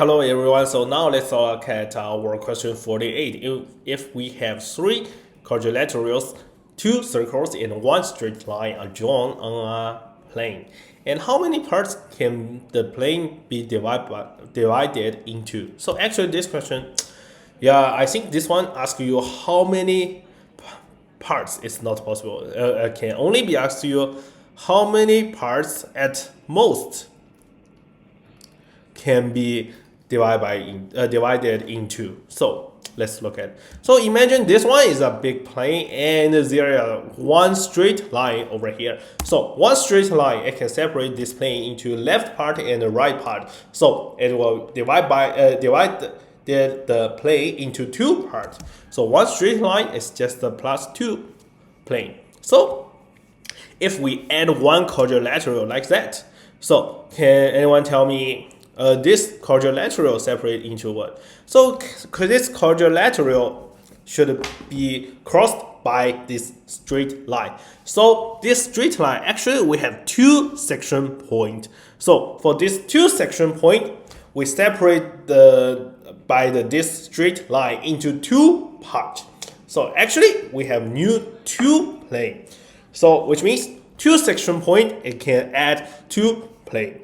Hello everyone, so now let's look at our question 48. If we have three quadrilaterals, two circles, and one straight line are drawn on a plane, and how many parts can the plane be divided into? So actually this question, I think this one asks you how many parts. It's not possible. It can only be asked you how many parts at most can be divided into. So let's look at it. So imagine this one is a big plane and there is one straight line over here. So one straight line, it can separate this plane into left part and the right part. So it will divide the plane into two parts. So one straight line is just the +2 plane. So if we add one quadrilateral like that, so can anyone tell me this quadrilateral separate into what? So this quadrilateral should be crossed by this straight line. So this straight line, actually we have two section points. So for this two section point, we separate this straight line into two parts. So actually we have two plane. So which means two section point, it can add two plane.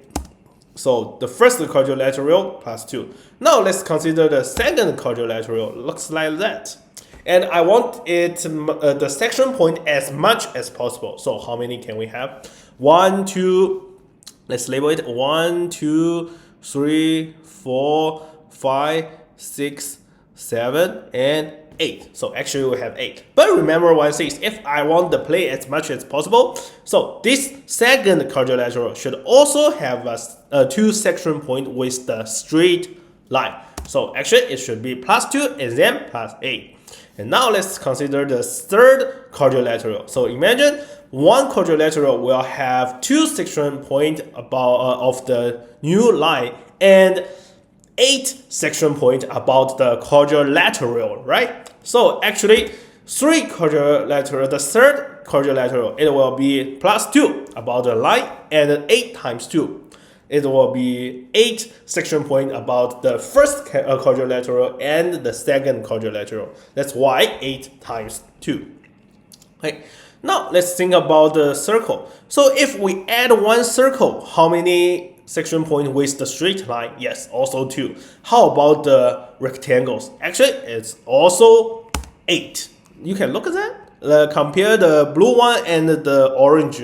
So the first quadrilateral +2. Now let's consider the second quadrilateral. Looks like that. And I want it the section point as much as possible. So how many can we have? 1, 2, let's label it 1, 2, 3, 4, 5, 6, 7, and 8. So actually we have 8. But remember one thing, if I want the plane as much as possible, so this second quadrilateral should also have a two section point with the straight line. So actually it should be +2 and then +8. And now let's consider the third quadrilateral. So imagine one quadrilateral will have two section point of the new line and 8 section point about the quadrilateral, right? So actually, three quadrilateral, the third quadrilateral, it will be +2 about the line, and 8 times 2. It will be 8 section point about the first quadrilateral and the second quadrilateral. That's why 8 times 2. Okay. Now let's think about the circle. So if we add one circle, how many section point with the straight line? Yes, also 2. How about the rectangles? Actually, it's also 8. You can look at that. Compare the blue one and the orange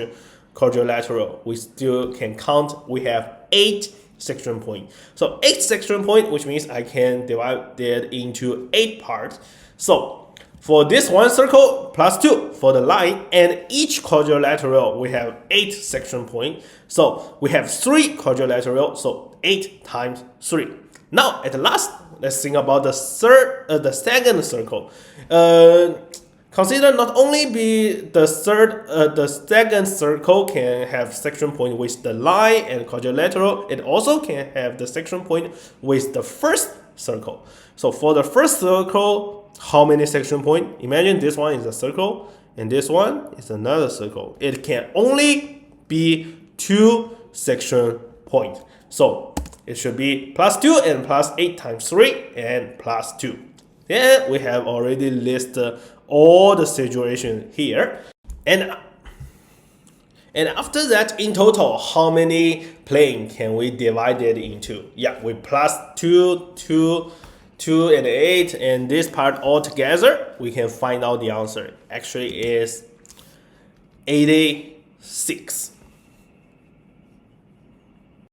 quadrilateral. We still can count. We have 8 section point. So 8 section point, which means I can divide it into 8 parts. So for this one circle, +2 for the line, and each quadrilateral we have 8 section point. So we have 3 quadrilateral, so 8 times 3. Now at last, let's think about the second circle. Consider not only the second circle can have section point with the line and quadrilateral, it also can have the section point with the first circle. So for the first circle, how many section point? Imagine this one is a circle and this one is another circle. It can only be 2 section point. So it should be +2 and +8 times 3 and +2. Then we have already listed all the situation here. And after that, in total, how many plane can we divide it into? Yeah, we +2, 2, and 8, and this part all together, we can find out the answer. Actually is 86.